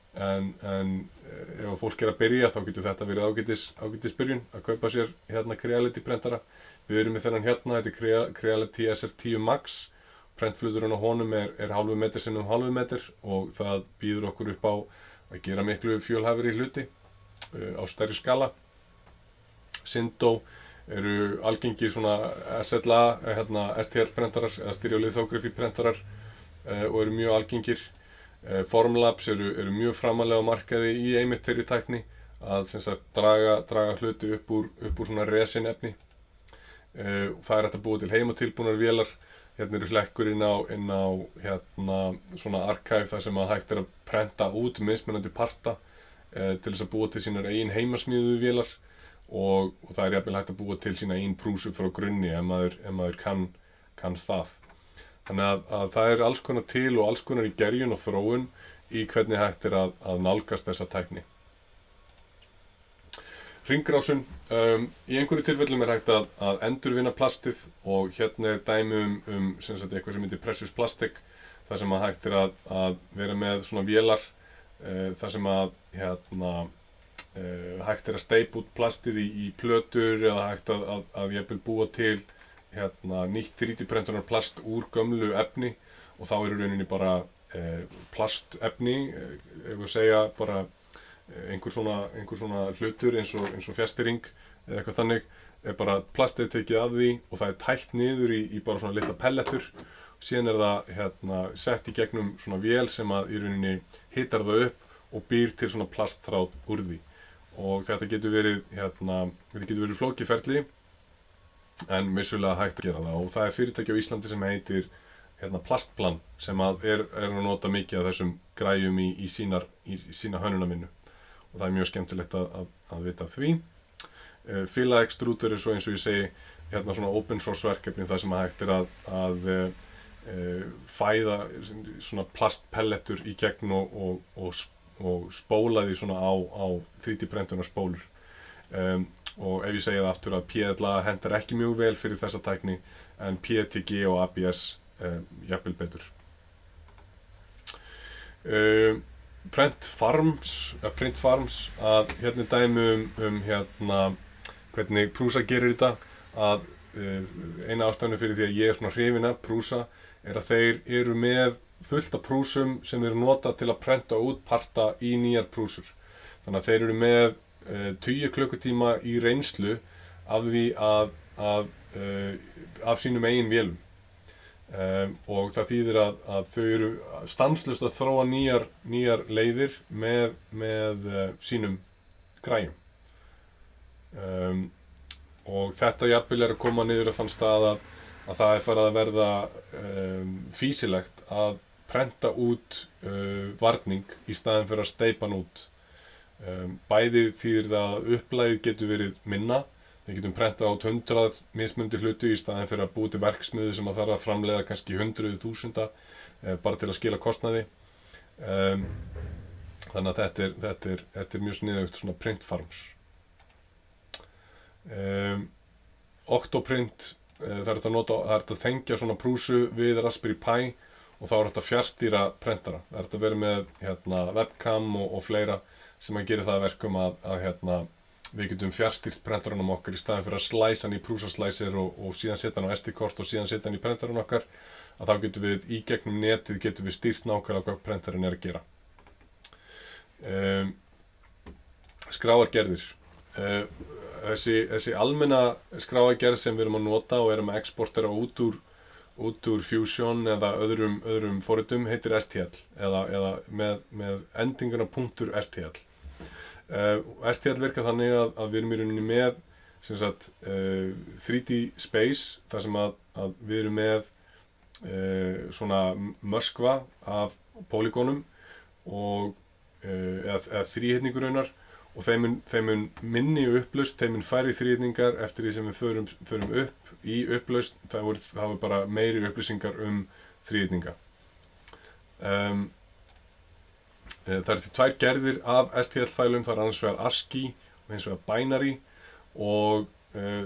S1: ef fólk er að byrja þá getur þetta verið ágætis byrjun að kaupa sér Creality prentara. Við erum með þennan þetta er Creality SR10 Max, prentfluturinn á honum er 0,5 metr x 0,5 metr, og það býður okkur upp á að gera miklu fjölhæfari hluti á stærri skala. Sindó eru algengir svona SLA, STL prentarar eða stereolithography prentarar, og eru mjög algengir. Formlabs eru mjög framalega á markaði í einmitt þeirri tækni að, sem sagt, draga hluti upp úr svona resin efni. Það er hægt að búa til heimatilbúnar vélar. Hérna eru hlekkur inn á svona archive þar sem að hægt er að prenta út mismunandi parta til þess að búa til sínar eigin heimasmíðuðu vélar, og það er jafnvel hægt að búa til sína eigin Prusu frá grunni ef maður kann það. Þannig að það er alls konar til og alls konar í gerjun og þróun í hvernig hægt er að nálgast þessa tækni. hringrásun. Í einhverju tilfellum hægt að endurvinna plastið og hérna dæmi sem sagt eitthvað sem heitir Precious Plastic, þar sem hægt að vera með svona vélar, þar sem hægt að steypa út plastið í plötur eða hægt að jafnvel búa til nýtt 3D prentunar plast úr gömlu efni og þá rauninni bara plastefni, ef við segja bara einhver svona hlutur eins og fjastýring eða eitthvað þannig, bara plastið tekið af því og það tætt niður í bara svona litla pelletur. Síðan það sett í gegnum svona vél sem í rauninni hitar það upp og býr til svona plastþráð úr því. Og þetta getur verið flókið ferli en vissulega hægt að gera það og það fyrirtæki á Íslandi sem heitir Plastplan sem er að nota mikið af þessum græjum í sína hönnunarvinnu og það mjög skemmtilegt að vita af því. Fila Extruder svo eins og ég segi svona open source verkefni þar sem hægt að fæða svona plastpelletur í gegn og spóla því svona á 3D prentunar spólur. Og ef ég segi það aftur að PLA hentar ekki mjög vel fyrir þessa tækni en PETG og ABS jafnvel betur. Print Farms að hérna dæmi hvernig Prusa gerir þetta, að eina ástæðan fyrir því að ég svona hrifinn af Prusa að þeir eru með fullt af Prusum sem eru notað til að prenta út parta í nýjar Prusur. Þannig að þeir eru með 20 klukkutíma í reynslu af því af sínum eigin vélum. Og það þýðir að þau eru stanslaust að þróa nýjar leiðir með sínum græjum. Og þetta jafnvel að koma niður á þann stað að það farið að verða fýsilegt að prenta út varning í staðinn fyrir að steypa hann út. Bæði þýðir það að upplagið getur verið minna. Við getum prentað át 100 mismunandi hluti í staðinn fyrir að búa til verksmiðju sem þarf að framleiða kannski 100.000 bara til að skila kostnaði. Þannig að þetta er mjög sniðugt svona print farms. Octoprint, það er hægt að tengja svona Prusu við Raspberry Pi og þá er hægt að fjarstýra prentara. Það er hægt að vera með webcam og fleira sem að gera það að verkum að við getum fjarstýrt prentaranum okkar í staðinn fyrir að slæsa hann í Prusa slicer og síðan setja hann á SD-kort og síðan setja hann í prentaranum okkar, að þá getum við í gegnum netið getum við stýrt nákvæmlega hvað prentarinn að gera. Skráargerðir. Þessi almenna skráargerð sem við erum að nota og erum að exportera út úr Fusion eða öðrum forritum heitir STL eða með endinguna .stl. STL virkar þannig að við erum í rauninni með 3D space þar sem að við erum með svona möskva af polygónum eða þríhyrningur raunar og þeim mun minni upplausn, þeim mun færri þríhyrningar eftir því sem við förum upp í upplausn, það er bara meiri upplýsingar þríhyrninga. Það eru til 2 gerðir af STL-fælum, það er annars vegar ASCII og hins vegar binary og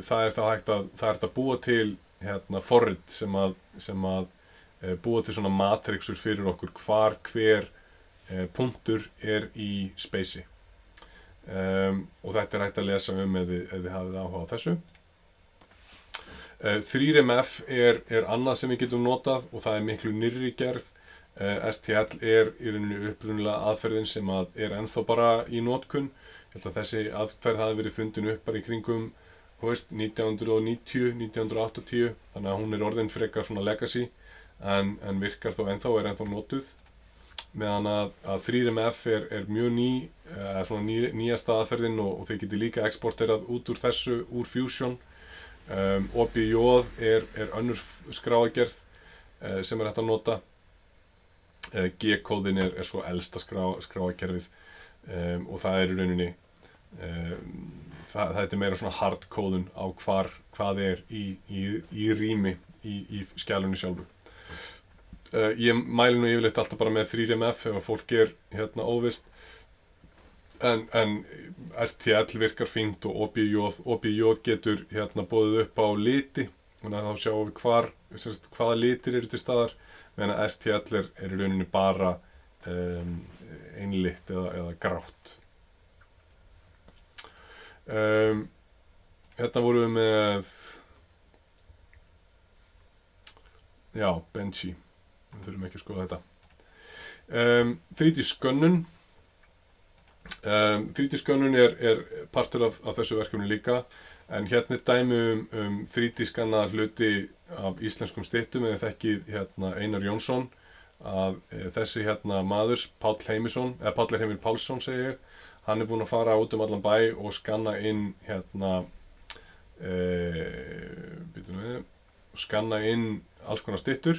S1: það er hægt að búa til forrit sem að búa til svona matrixur fyrir okkur hver punktur er í spacei. Og þetta er hægt að lesa ef þið hafið áhuga á þessu. 3RMF er annað sem við getum notað og það er miklu nýrri gerð. STL er í rauninni upprunalega aðferðin sem er ennþá bara í notkun. Ég held að þessi aðferð hafi verið fundin upp bara í kringum 1990, 1980, þannig að hún er orðin frekar svona legacy en virkar þó er ennþá notuð. Meðan að 3RMF er mjög nýjasta aðferðin og þau getur líka exporterað út úr þessu, úr Fusion. OBJ er önnur skráargerð sem hægt að nota. G-kóðin er svo elsta skráarkerfið og það er í rauninni þetta er meira svona hardkóðun á hvað er í rými í skjalinu sjálfu. Ég mæli nú yfirleitt alltaf bara með 3RMF ef að fólk er óvisst en STL virkar fínt og OBJ getur boðið upp á liti, þannig að þá sjáum við hvaða litir eru til staðar, meðan að STL er í rauninni bara einlitt eða grátt. Hérna vorum við með Benchy, við þurfum ekki að skoða þetta. 3D skönnun. 3D skönnun er partur af þessu verkefni líka, en hérna er dæmi um 3D skannaða hluti af íslenskum styttum, eða þekkið Einar Jónsson, að þessi maður, Páll Heimir Pálsson segi ég, hann er búinn að fara út um allan bæ og skanna inn alls konar styttur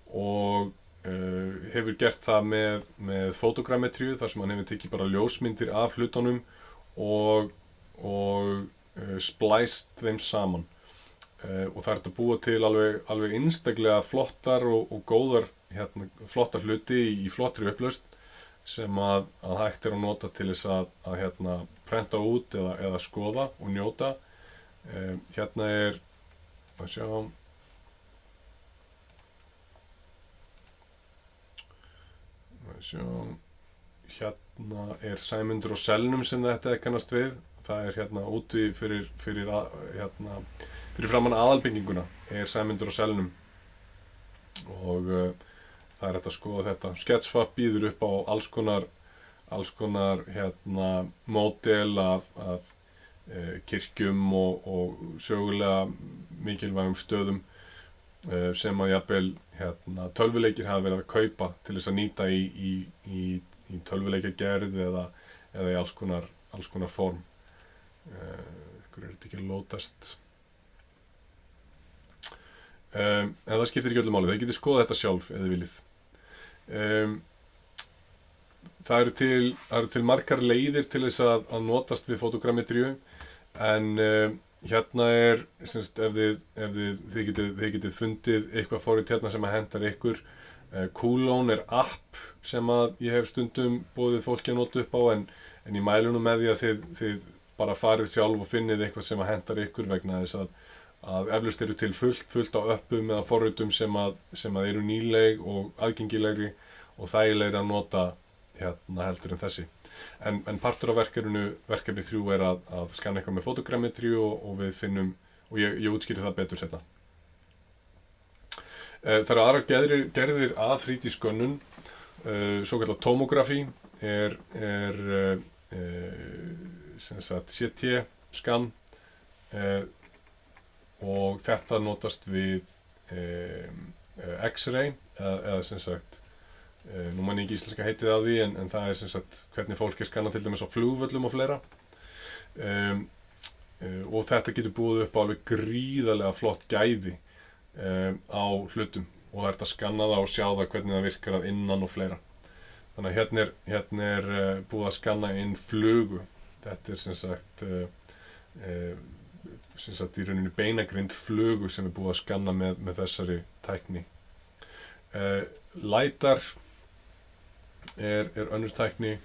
S1: og hefur gert það með fotogrammetríu, þar sem hann hefur tekið bara ljósmyndir af hlutunum og splæst þeim saman. Og það er að búa til alveg einstaklega flottar og góðar flottar hluti í flottri upplausn sem að hægt er að nota til þess að prenta út eða skoða og njóta. Hérna er að sjá hérna er Sæmundur og Selnum sem þetta kannast við. Það er úti fyrir framan aðalbygginguna er Sæmundur og Selnum og það er hægt að skoða þetta. Sketchfab býður upp á alls konar módel af kirkjum og sögulega mikilvægum stöðum sem að jafnvel tölvuleikir hafa verið að kaupa til þess að nýta í tölvuleikjagerð eða í alls konar form. Ykkur þetta ekki að lótast. En það skiptir ekki öllu máli, þið getið skoða þetta sjálf ef þið viljið. Það eru til margar leiðir til þess að notast við fotogrammetríu, en hérna er, ef þið getið fundið eitthvað forrit sem að hendar ykkur. Coolon er app sem að ég hef stundum boðið fólki að nota upp á, en ég mæli nú með því að þið bara farið sjálf og finnið eitthvað sem að hendar ykkur, vegna þess að eflaust eru til fullt á appum eða forritum sem að eru nýleg og aðgengilegri og þægilegri að nota heldur en þessi. En partur af verkefni 3 er að skanna eitthvað með fotogrammetríu og við finnum, og ég útskýri það betur seinna. Það eru aðrar gerðir að 3D skönnun, svokallað tomografi er CT skann, og þetta notast við X-ray eða nú man ég ekki íslenska heitið á því, en það er hvernig fólk er skannað til dæmis á flugvöllum og fleira. Og þetta getur búið upp á alveg gríðarlega flott gæði á hlutum, og það er hægt að skanna það og sjá það hvernig það virkar að innan og fleira. Þannig að hérna er búið að skanna inn flugu. Þetta er í rauninni beinagrind flugu sem er búið að skanna með þessari tækni. LiDAR er önnur tækni,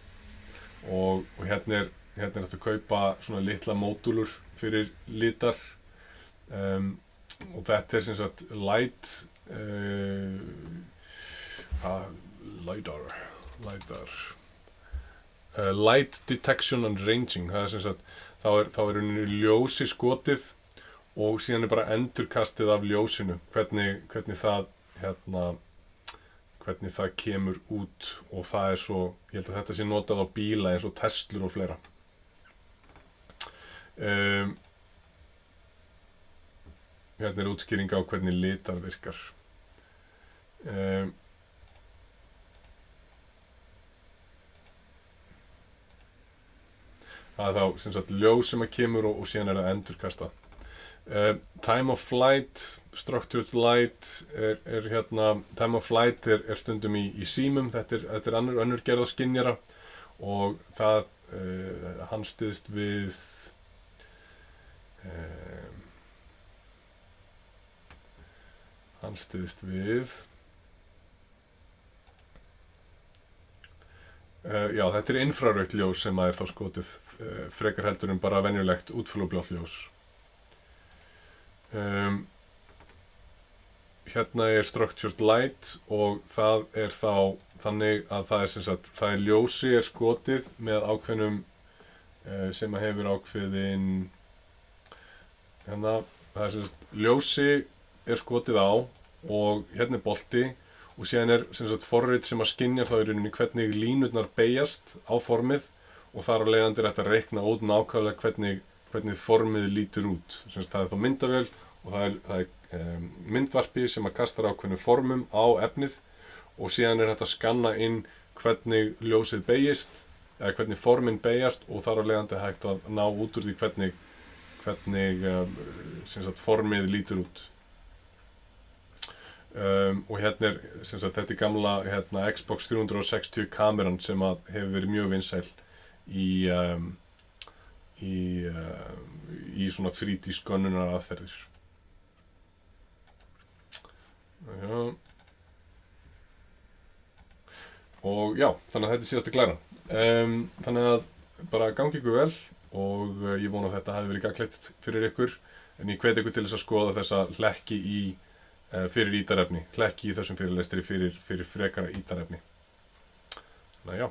S1: og hérna er hægt að kaupa svona litla módúlur fyrir LiDAR, og þetta er light detection and ranging. Það er þá er ljósi skotið og síðan er bara endurkastið af ljósinu, hvernig það kemur út, og það er svo, ég held að þetta sé notað á bíla eins og Teslur og fleira. Hérna er útskýring á hvernig litar virkar. Það er þá ljós sem að kemur og síðan er það endurkastað. Time of flight, structured light time of flight er stundum í símum. Þetta er önnur gerð af skynjara, og það hann styðst við Já, þetta infrarautt ljós sem að þá skotið frekar heldur bara venjulegt útfjólublátt ljós. Hérna structured light og það þá þannig að það sem sagt, það ljósi skotið með ákveðnum sem að hefur ákveðin hérna, það sem sagt, ljósi skotið á og hérna bolti og síðan sem sagt forrit sem að skynjar þá í rauninni hvernig línurnar beygjast á formið og þar af leiðandi hægt að reikna út nákvæmlega hvernig formið lítur út. Sem sagt, það þá myndavél og það er myndvarpi sem að kastar ákveðnum formum á efnið og síðan hægt að skanna inn hvernig ljósið beygist eða hvernig formin beygjast og þar af leiðandi hægt að ná út úr því hvernig sem sagt, formið lítur út. Og hérna sem sagt, þetta gamla Xbox 360 kameran sem að hefur verið mjög vinsæl í svona 3D skönnunar aðferðir. Já. Og já, þannig að þetta síðasta glæran. Þannig að bara gangi ykkur vel og ég vona að þetta hafi verið gagnlegt fyrir ykkur en ég hvet ykkur til þess að skoða þessa hlekki fyrir ítarefni, hlekki í þessum fyrirlestri fyrir frekara ítarefni. Þannig að já.